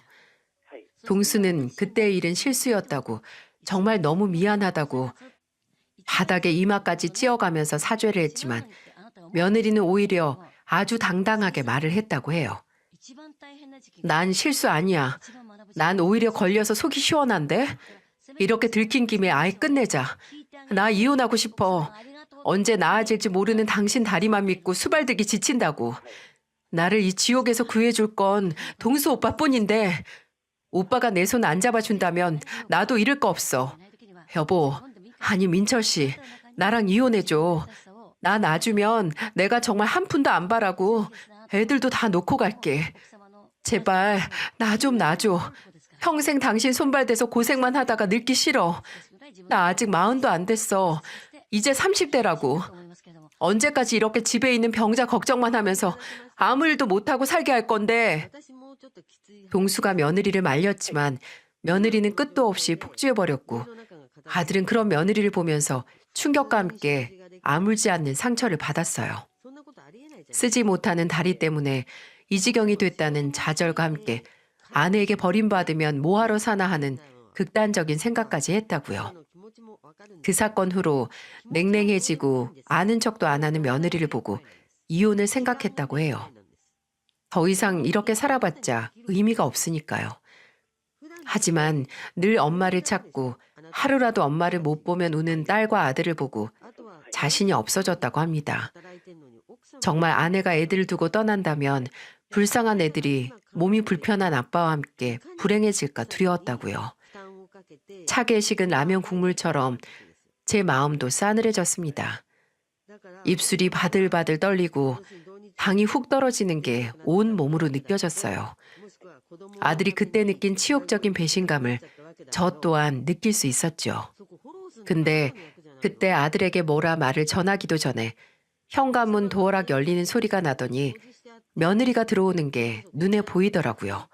동수는 그때의 일은 실수였다고 정말 너무 미안하다고 바닥에 이마까지 찧어가면서 사죄를 했지만 며느리는 오히려 아주 당당하게 말을 했다고 해요. 난 실수 아니야. 난 오히려 걸려서 속이 시원한데? 이렇게 들킨 김에 아예 끝내자. 나 이혼하고 싶어. 언제 나아질지 모르는 당신 다리만 믿고 수발들기 지친다고. 나를 이 지옥에서 구해줄 건 동수 오빠뿐인데 오빠가 내 손 안 잡아준다면 나도 잃을 거 없어. 여보, 아니 민철 씨, 나랑 이혼해줘. 나 놔주면 내가 정말 한 푼도 안 바라고 애들도 다 놓고 갈게. 제발 나 좀 놔줘. 평생 당신 손발대서 고생만 하다가 늙기 싫어. 나 아직 40도 안 됐어. 이제 30대라고. 언제까지 이렇게 집에 있는 병자 걱정만 하면서 아무 일도 못하고 살게 할 건데. 동수가 며느리를 말렸지만 며느리는 끝도 없이 폭주해버렸고 아들은 그런 며느리를 보면서 충격과 함께 아물지 않는 상처를 받았어요. 쓰지 못하는 다리 때문에 이 지경이 됐다는 좌절과 함께 아내에게 버림받으면 뭐하러 사나 하는 극단적인 생각까지 했다고요. 그 사건 후로 냉랭해지고 아는 척도 안 하는 며느리를 보고 이혼을 생각했다고 해요. 더 이상 이렇게 살아봤자 의미가 없으니까요. 하지만 늘 엄마를 찾고 하루라도 엄마를 못 보면 우는 딸과 아들을 보고 자신이 없어졌다고 합니다. 정말 아내가 애들을 두고 떠난다면 불쌍한 애들이 몸이 불편한 아빠와 함께 불행해질까 두려웠다고요. 차게 식은 라면 국물처럼 제 마음도 싸늘해졌습니다. 입술이 바들바들 떨리고 당이 훅 떨어지는 게 온 몸으로 느껴졌어요. 아들이 그때 느낀 치욕적인 배신감을 저 또한 느낄 수 있었죠. 근데 그때 아들에게 뭐라 말을 전하기도 전에 현관문 도어락 열리는 소리가 나더니 며느리가 들어오는 게 눈에 보이더라고요.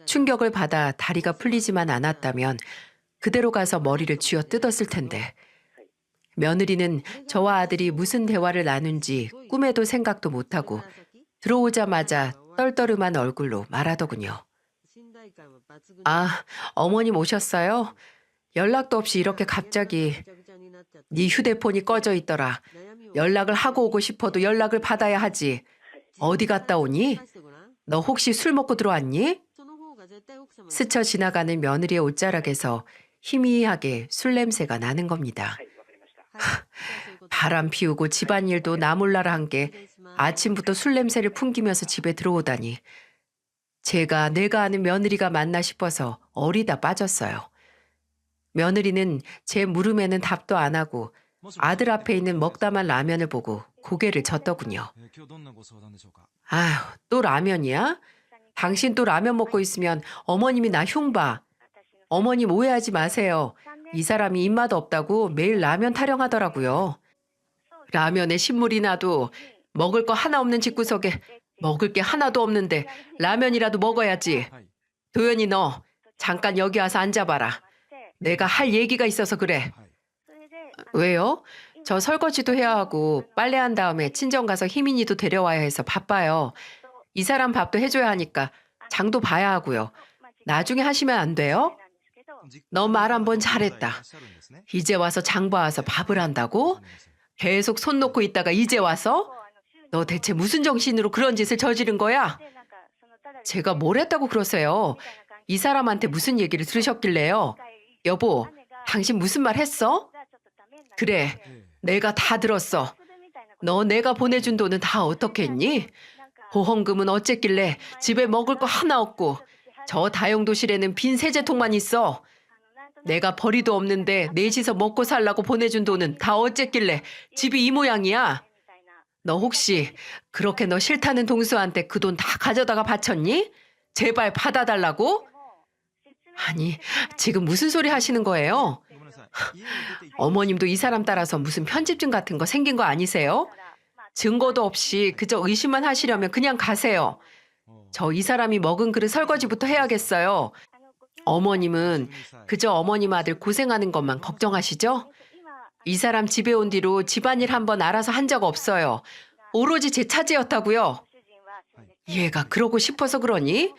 충격을 받아 다리가 풀리지만 않았다면 그대로 가서 머리를 쥐어 뜯었을 텐데 며느리는 저와 아들이 무슨 대화를 나눈지 꿈에도 생각도 못하고 들어오자마자 떨떠름한 얼굴로 말하더군요. 아, 어머님 오셨어요? 연락도 없이 이렇게 갑자기. 네 휴대폰이 꺼져 있더라. 연락을 하고 오고 싶어도 연락을 받아야 하지. 어디 갔다 오니? 너 혹시 술 먹고 들어왔니? 스쳐 지나가는 며느리의 옷자락에서 희미하게 술 냄새가 나는 겁니다. 바람 피우고 집안일도 나 몰라라 한 게 아침부터 술 냄새를 풍기면서 집에 들어오다니. 내가 아는 며느리가 맞나 싶어서 어리다 빠졌어요. 며느리는 제 물음에는 답도 안 하고 아들 앞에 있는 먹다만 라면을 보고 고개를 젓더군요. 아휴, 또 라면이야? 당신 또 라면 먹고 있으면 어머님이 나 흉봐. 어머님 오해하지 마세요. 이 사람이 입맛 없다고 매일 라면 타령하더라고요. 라면에 신물이 나도 먹을 거 하나 없는 집구석에 먹을 게 하나도 없는데 라면이라도 먹어야지. 도연이 너 잠깐 여기 와서 앉아봐라. 내가 할 얘기가 있어서 그래. 왜요? 저 설거지도 해야 하고 빨래한 다음에 친정 가서 희민이도 데려와야 해서 바빠요. 이 사람 밥도 해줘야 하니까 장도 봐야 하고요. 나중에 하시면 안 돼요? 너 말 한번 잘했다. 이제 와서 장 봐와서 밥을 한다고? 계속 손 놓고 있다가 이제 와서? 너 대체 무슨 정신으로 그런 짓을 저지른 거야? 제가 뭘 했다고 그러세요? 이 사람한테 무슨 얘기를 들으셨길래요? 여보, 당신 무슨 말 했어? 그래, 내가 다 들었어. 너 내가 보내준 돈은 다 어떻게 했니? 보험금은 어쨌길래 집에 먹을 거 하나 없고 저 다용도실에는 빈 세제통만 있어. 내가 벌이도 없는데 넷이서 먹고 살라고 보내준 돈은 다 어쨌길래 집이 이 모양이야. 너 혹시 그렇게 너 싫다는 동수한테 그 돈 다 가져다가 바쳤니? 제발 받아달라고? 아니, 지금 무슨 소리 하시는 거예요? 어머님도 이 사람 따라서 무슨 편집증 같은 거 생긴 거 아니세요? 증거도 없이 그저 의심만 하시려면 그냥 가세요. 저 이 사람이 먹은 그릇 설거지부터 해야겠어요. 어머님은 그저 어머님 아들 고생하는 것만 걱정하시죠? 이 사람 집에 온 뒤로 집안일 한번 알아서 한 적 없어요. 오로지 제 차지였다고요. 얘가 그러고 싶어서 그러니?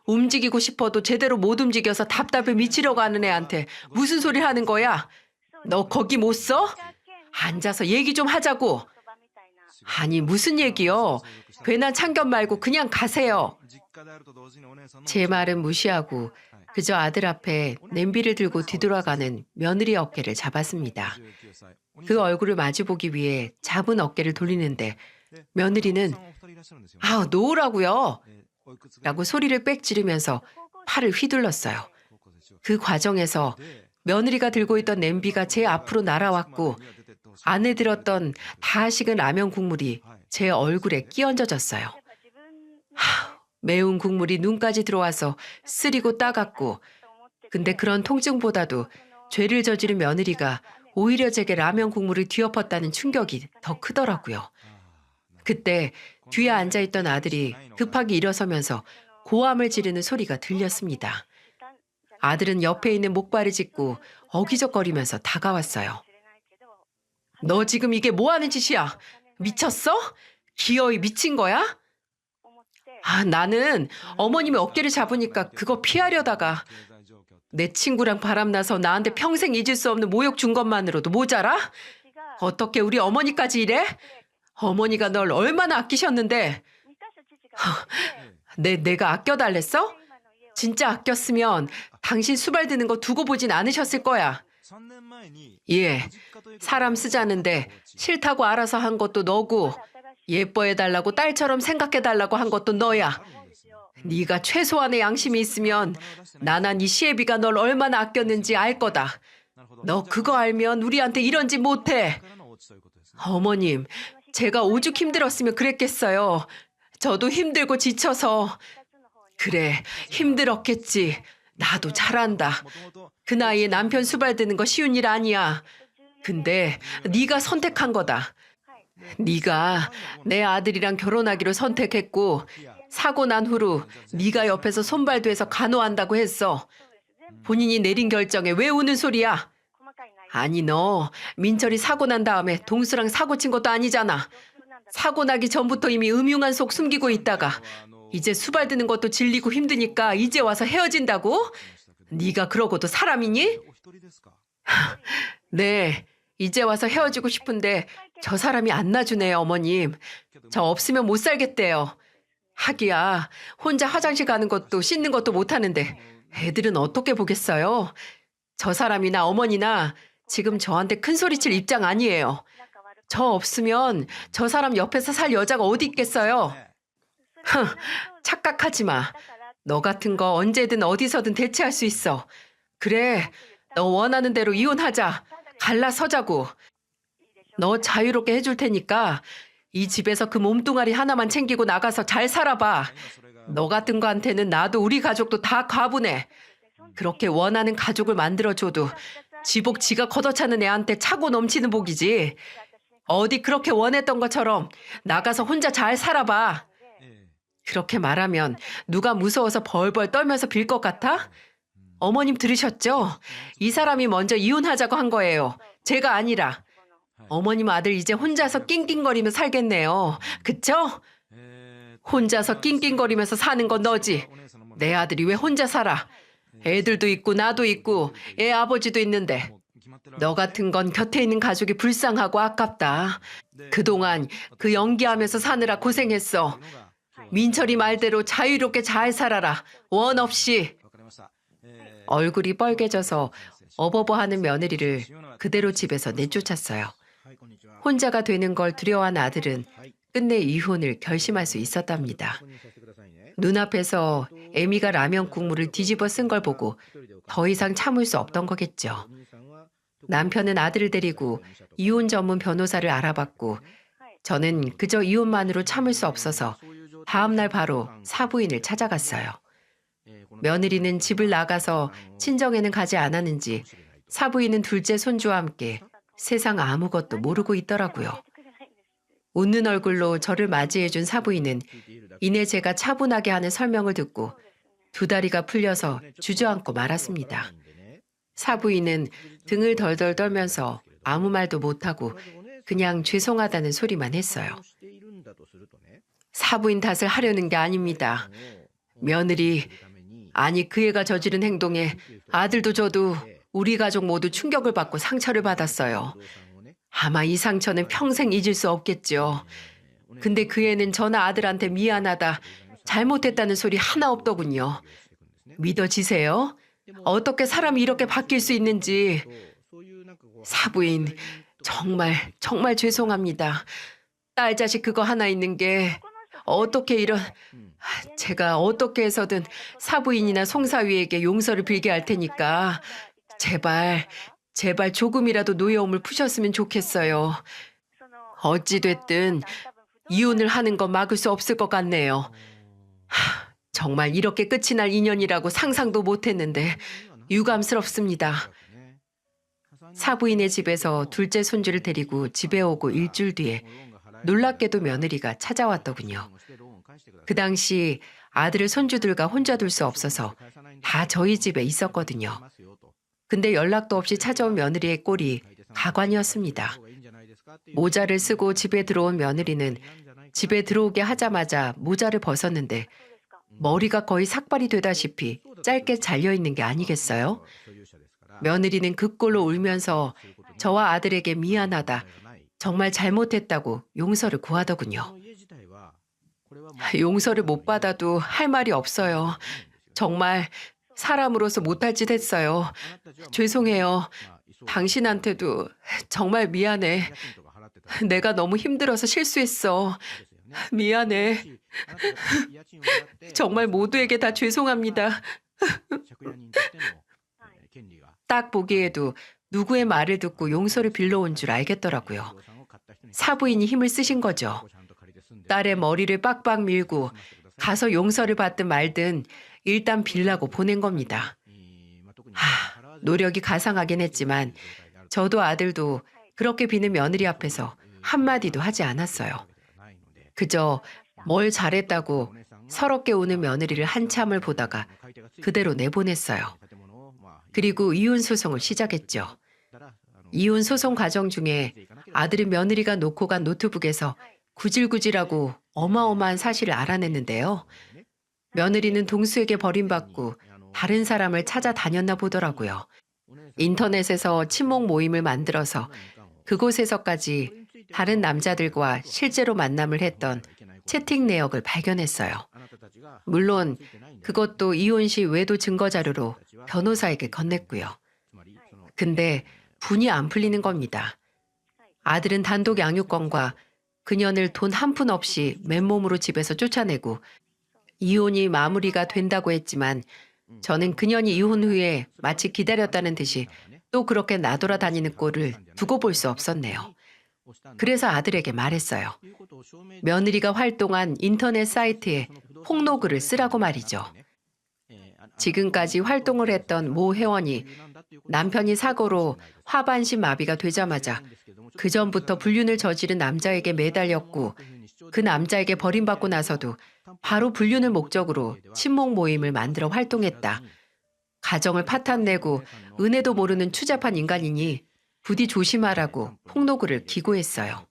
움직이고 싶어도 제대로 못 움직여서 답답해 미치려고 하는 애한테 무슨 소리 하는 거야? 너 거기 못 서? 앉아서 얘기 좀 하자고. 아니 무슨 얘기요? 괜한 참견 말고 그냥 가세요. 제 말은 무시하고 그저 아들 앞에 냄비를 들고 뒤돌아가는 며느리 어깨를 잡았습니다. 그 얼굴을 마주보기 위해 잡은 어깨를 돌리는데 며느리는 아우 놓으라고요 라고 소리를 빽 지르면서 팔을 휘둘렀어요. 그 과정에서 며느리가 들고 있던 냄비가 제 앞으로 날아왔고 안에 들었던 다 식은 라면 국물이 제 얼굴에 끼얹어졌어요. 매운 국물이 눈까지 들어와서 쓰리고 따갑고 근데 그런 통증보다도 죄를 저지른 며느리가 오히려 제게 라면 국물을 뒤엎었다는 충격이 더 크더라고요. 그때 뒤에 앉아있던 아들이 급하게 일어서면서 고함을 지르는 소리가 들렸습니다. 아들은 옆에 있는 목발을 짚고 어기적거리면서 다가왔어요. 너 지금 이게 뭐 하는 짓이야? 미쳤어? 기어이 미친 거야? 아, 나는 어머님이 어깨를 잡으니까 그거 피하려다가 내 친구랑 바람나서 나한테 평생 잊을 수 없는 모욕 준 것만으로도 모자라? 어떻게 우리 어머니까지 이래? 어머니가 널 얼마나 아끼셨는데 내가 아껴달랬어? 진짜 아꼈으면 당신 수발 드는 거 두고 보진 않으셨을 거야. 예, 사람 쓰자는데 싫다고 알아서 한 것도 너고 예뻐해달라고 딸처럼 생각해달라고 한 것도 너야. 네가 최소한의 양심이 있으면 나난 이 시애비가 널 얼마나 아꼈는지 알 거다. 너 그거 알면 우리한테 이런 짓 못해. 어머님, 제가 오죽 힘들었으면 그랬겠어요. 저도 힘들고 지쳐서. 그래, 힘들었겠지. 나도 잘한다. 그 나이에 남편 수발드는 거 쉬운 일 아니야. 근데 네가 선택한 거다. 네가 내 아들이랑 결혼하기로 선택했고 사고 난 후로 네가 옆에서 손발도 해서 간호한다고 했어. 본인이 내린 결정에 왜 우는 소리야? 아니 너 민철이 사고 난 다음에 동수랑 사고 친 것도 아니잖아. 사고 나기 전부터 이미 음흉한 속 숨기고 있다가 이제 수발드는 것도 질리고 힘드니까 이제 와서 헤어진다고? 네가 그러고도 사람이니? 네, 이제 와서 헤어지고 싶은데 저 사람이 안 놔주네요, 어머님. 저 없으면 못 살겠대요. 하기야, 혼자 화장실 가는 것도 씻는 것도 못하는데 애들은 어떻게 보겠어요? 저 사람이나 어머니나 지금 저한테 큰 소리칠 입장 아니에요. 저 없으면 저 사람 옆에서 살 여자가 어디 있겠어요? 흥, 착각하지 마. 너 같은 거 언제든 어디서든 대체할 수 있어. 그래, 너 원하는 대로 이혼하자. 갈라서자고. 너 자유롭게 해줄 테니까 이 집에서 그 몸뚱아리 하나만 챙기고 나가서 잘 살아봐. 너 같은 거한테는 나도 우리 가족도 다 과분해. 그렇게 원하는 가족을 만들어줘도 지복 지가 걷어차는 애한테 차고 넘치는 복이지. 어디 그렇게 원했던 것처럼 나가서 혼자 잘 살아봐. 그렇게 말하면 누가 무서워서 벌벌 떨면서 빌 것 같아? 어머님 들으셨죠? 이 사람이 먼저 이혼하자고 한 거예요. 제가 아니라. 어머님 아들 이제 혼자서 낑낑거리며 살겠네요. 그쵸? 혼자서 낑낑거리면서 사는 건 너지. 내 아들이 왜 혼자 살아? 애들도 있고 나도 있고 애 아버지도 있는데. 너 같은 건 곁에 있는 가족이 불쌍하고 아깝다. 그동안 그 연기하면서 사느라 고생했어. 민철이 말대로 자유롭게 잘 살아라. 원 없이. 얼굴이 빨개져서 어버버하는 며느리를 그대로 집에서 내쫓았어요. 혼자가 되는 걸 두려워한 아들은 끝내 이혼을 결심할 수 있었답니다. 눈앞에서 애미가 라면 국물을 뒤집어 쓴 걸 보고 더 이상 참을 수 없던 거겠죠. 남편은 아들을 데리고 이혼 전문 변호사를 알아봤고 저는 그저 이혼만으로 참을 수 없어서 다음날 바로 사부인을 찾아갔어요. 며느리는 집을 나가서 친정에는 가지 않았는지 사부인은 둘째 손주와 함께 세상 아무것도 모르고 있더라고요. 웃는 얼굴로 저를 맞이해준 사부인은 이내 제가 차분하게 하는 설명을 듣고 두 다리가 풀려서 주저앉고 말았습니다. 사부인은 등을 덜덜 떨면서 아무 말도 못하고 그냥 죄송하다는 소리만 했어요. 사부인 탓을 하려는 게 아닙니다. 며느리, 아니 그 애가 저지른 행동에 아들도 저도 우리 가족 모두 충격을 받고 상처를 받았어요. 아마 이 상처는 평생 잊을 수 없겠죠. 근데 그 애는 저나 아들한테 미안하다, 잘못했다는 소리 하나 없더군요. 믿어지세요? 어떻게 사람이 이렇게 바뀔 수 있는지. 사부인, 정말 죄송합니다. 딸 자식 그거 하나 있는 게 어떻게 이런... 제가 어떻게 해서든 사부인이나 송사위에게 용서를 빌게 할 테니까 제발 조금이라도 노여움을 푸셨으면 좋겠어요. 어찌됐든 이혼을 하는 건 막을 수 없을 것 같네요. 정말 이렇게 끝이 날 인연이라고 상상도 못했는데 유감스럽습니다. 사부인의 집에서 둘째 손주를 데리고 집에 오고 일주일 뒤에 놀랍게도 며느리가 찾아왔더군요. 그 당시 아들을 손주들과 혼자 둘 수 없어서 다 저희 집에 있었거든요. 근데 연락도 없이 찾아온 며느리의 꼴이 가관이었습니다. 모자를 쓰고 집에 들어온 며느리는 집에 들어오게 하자마자 모자를 벗었는데 머리가 거의 삭발이 되다시피 짧게 잘려있는 게 아니겠어요? 며느리는 그 꼴로 울면서 저와 아들에게 미안하다, 정말 잘못했다고 용서를 구하더군요. 용서를 못 받아도 할 말이 없어요. 정말 사람으로서 못할 짓 했어요. 죄송해요. 당신한테도 정말 미안해. 내가 너무 힘들어서 실수했어. 미안해. 정말 모두에게 다 죄송합니다. 딱 보기에도 누구의 말을 듣고 용서를 빌러온 줄 알겠더라고요. 사부인이 힘을 쓰신 거죠. 딸의 머리를 빡빡 밀고 가서 용서를 받든 말든 일단 빌라고 보낸 겁니다. 노력이 가상하긴 했지만 저도 아들도 그렇게 비는 며느리 앞에서 한마디도 하지 않았어요. 그저 뭘 잘했다고 서럽게 우는 며느리를 한참을 보다가 그대로 내보냈어요. 그리고 이혼 소송을 시작했죠. 이혼 소송 과정 중에 아들은 며느리가 놓고 간 노트북에서 구질구질하고 어마어마한 사실을 알아냈는데요. 며느리는 동수에게 버림받고 다른 사람을 찾아다녔나 보더라고요. 인터넷에서 친목 모임을 만들어서 그곳에서까지 다른 남자들과 실제로 만남을 했던 채팅 내역을 발견했어요. 물론 그것도 이혼 시 외도 증거 자료로 변호사에게 건넸고요. 근데 분이 안 풀리는 겁니다. 아들은 단독 양육권과 그년을 돈 한 푼 없이 맨몸으로 집에서 쫓아내고 이혼이 마무리가 된다고 했지만 저는 그년이 이혼 후에 마치 기다렸다는 듯이 또 그렇게 나돌아다니는 꼴을 두고 볼 수 없었네요. 그래서 아들에게 말했어요. 며느리가 활동한 인터넷 사이트에 폭로글을 쓰라고 말이죠. 지금까지 활동을 했던 모 회원이 남편이 사고로 하반신 마비가 되자마자 그 전부터 불륜을 저지른 남자에게 매달렸고 그 남자에게 버림받고 나서도 바로 불륜을 목적으로 친목 모임을 만들어 활동했다. 가정을 파탄내고 은혜도 모르는 추잡한 인간이니 부디 조심하라고 폭로글을 기고했어요.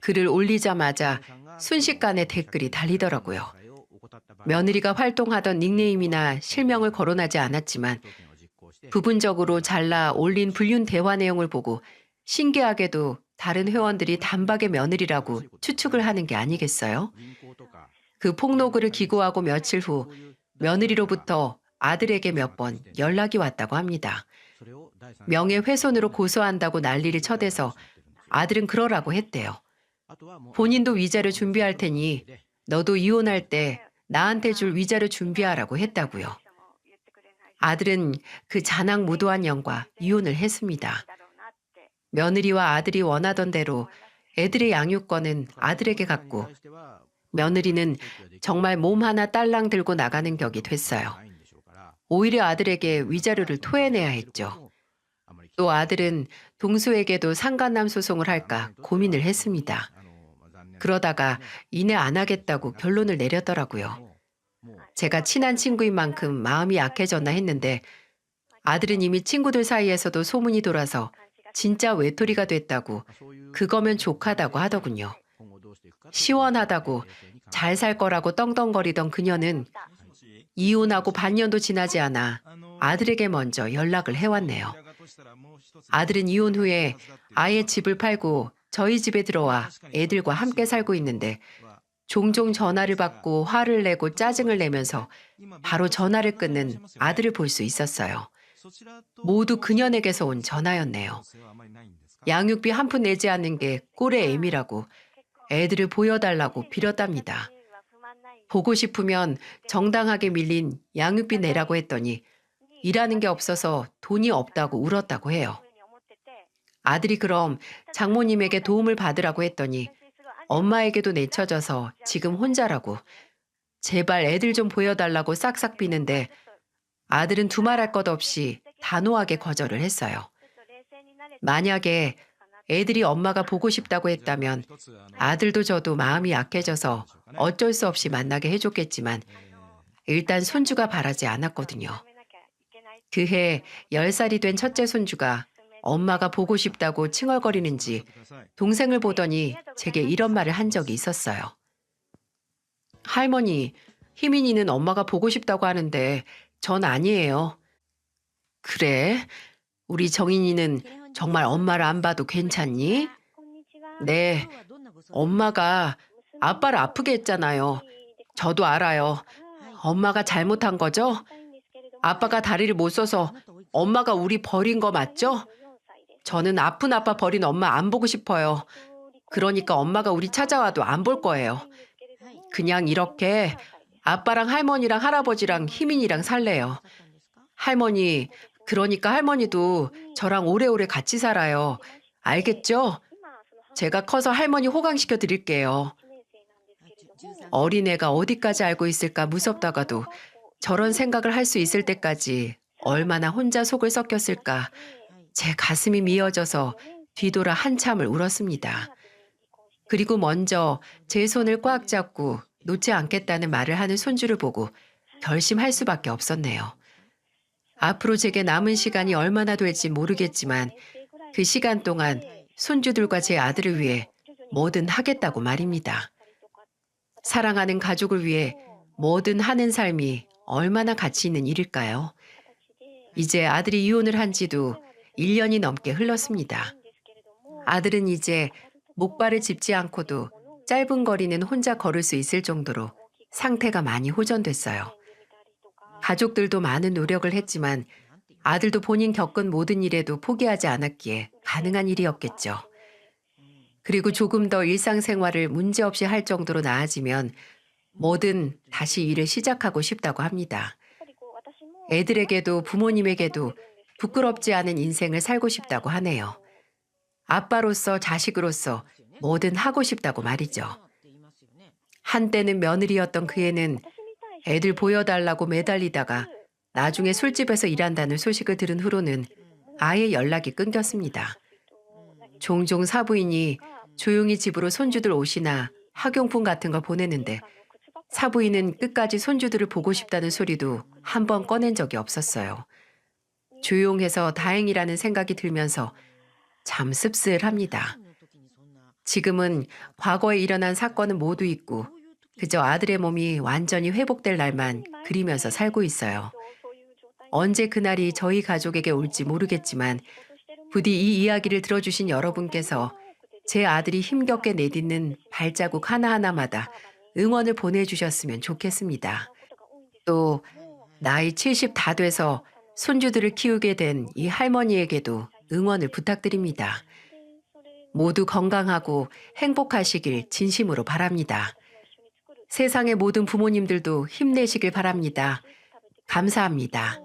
글을 올리자마자 순식간에 댓글이 달리더라고요. 며느리가 활동하던 닉네임이나 실명을 거론하지 않았지만 부분적으로 잘라 올린 불륜 대화 내용을 보고 신기하게도 다른 회원들이 단박에 며느리라고 추측을 하는 게 아니겠어요? 그 폭로글을 기고하고 며칠 후 며느리로부터 아들에게 몇 번 연락이 왔다고 합니다. 명예훼손으로 고소한다고 난리를 쳐대서 아들은 그러라고 했대요. 본인도 위자료 준비할 테니 너도 이혼할 때 나한테 줄 위자료 준비하라고 했다고요. 아들은 그 잔악무도한 년과 이혼을 했습니다. 며느리와 아들이 원하던 대로 애들의 양육권은 아들에게 갔고 며느리는 정말 몸 하나 딸랑 들고 나가는 격이 됐어요. 오히려 아들에게 위자료를 토해내야 했죠. 또 아들은 동수에게도 상간남 소송을 할까 고민을 했습니다. 그러다가 이내 안 하겠다고 결론을 내렸더라고요. 제가 친한 친구인 만큼 마음이 약해졌나 했는데 아들은 이미 친구들 사이에서도 소문이 돌아서 진짜 외톨이가 됐다고 그거면 족하다고 하더군요. 시원하다고 잘 살 거라고 떵떵거리던 그녀는 이혼하고 반년도 지나지 않아 아들에게 먼저 연락을 해왔네요. 아들은 이혼 후에 아예 집을 팔고 저희 집에 들어와 애들과 함께 살고 있는데 종종 전화를 받고 화를 내고 짜증을 내면서 바로 전화를 끊는 아들을 볼 수 있었어요. 모두 그녀에게서 온 전화였네요. 양육비 한 푼 내지 않는 게 꼴의 애미라고 애들을 보여달라고 빌었답니다. 보고 싶으면 정당하게 밀린 양육비 내라고 했더니 일하는 게 없어서 돈이 없다고 울었다고 해요. 아들이 그럼 장모님에게 도움을 받으라고 했더니 엄마에게도 내쳐져서 지금 혼자라고 제발 애들 좀 보여달라고 싹싹 비는데 아들은 두말할 것 없이 단호하게 거절을 했어요. 만약에 애들이 엄마가 보고 싶다고 했다면 아들도 저도 마음이 약해져서 어쩔 수 없이 만나게 해줬겠지만 일단 손주가 바라지 않았거든요. 그해 10살이 된 첫째 손주가 엄마가 보고 싶다고 칭얼거리는지 동생을 보더니 제게 이런 말을 한 적이 있었어요. 할머니, 희민이는 엄마가 보고 싶다고 하는데 전 아니에요. 그래? 우리 정인이는 정말 엄마를 안 봐도 괜찮니? 네, 엄마가 아빠를 아프게 했잖아요. 저도 알아요. 엄마가 잘못한 거죠? 아빠가 다리를 못 써서 엄마가 우리 버린 거 맞죠? 저는 아픈 아빠 버린 엄마 안 보고 싶어요. 그러니까 엄마가 우리 찾아와도 안 볼 거예요. 그냥 이렇게 아빠랑 할머니랑 할아버지랑 희민이랑 살래요. 할머니, 그러니까 할머니도 저랑 오래오래 같이 살아요. 알겠죠? 제가 커서 할머니 호강시켜 드릴게요. 어린애가 어디까지 알고 있을까 무섭다가도 저런 생각을 할 수 있을 때까지 얼마나 혼자 속을 썩혔을까. 제 가슴이 미어져서 뒤돌아 한참을 울었습니다. 그리고 먼저 제 손을 꽉 잡고 놓지 않겠다는 말을 하는 손주를 보고 결심할 수밖에 없었네요. 앞으로 제게 남은 시간이 얼마나 될지 모르겠지만 그 시간 동안 손주들과 제 아들을 위해 뭐든 하겠다고 말입니다. 사랑하는 가족을 위해 뭐든 하는 삶이 얼마나 가치 있는 일일까요? 이제 아들이 이혼을 한 지도 1년이 넘게 흘렀습니다. 아들은 이제 목발을 짚지 않고도 짧은 거리는 혼자 걸을 수 있을 정도로 상태가 많이 호전됐어요. 가족들도 많은 노력을 했지만 아들도 본인 겪은 모든 일에도 포기하지 않았기에 가능한 일이었겠죠. 그리고 조금 더 일상생활을 문제없이 할 정도로 나아지면 뭐든 다시 일을 시작하고 싶다고 합니다. 애들에게도 부모님에게도 부끄럽지 않은 인생을 살고 싶다고 하네요. 아빠로서 자식으로서 뭐든 하고 싶다고 말이죠. 한때는 며느리였던 그 애는 애들 보여달라고 매달리다가 나중에 술집에서 일한다는 소식을 들은 후로는 아예 연락이 끊겼습니다. 종종 사부인이 조용히 집으로 손주들 옷이나 학용품 같은 걸 보내는데 사부인은 끝까지 손주들을 보고 싶다는 소리도 한 번 꺼낸 적이 없었어요. 조용해서 다행이라는 생각이 들면서 참 씁쓸합니다. 지금은 과거에 일어난 사건은 모두 잊고 그저 아들의 몸이 완전히 회복될 날만 그리면서 살고 있어요. 언제 그날이 저희 가족에게 올지 모르겠지만 부디 이 이야기를 들어주신 여러분께서 제 아들이 힘겹게 내딛는 발자국 하나하나마다 응원을 보내주셨으면 좋겠습니다. 또 나이 70 다 돼서 손주들을 키우게 된 이 할머니에게도 응원을 부탁드립니다. 모두 건강하고 행복하시길 진심으로 바랍니다. 세상의 모든 부모님들도 힘내시길 바랍니다. 감사합니다.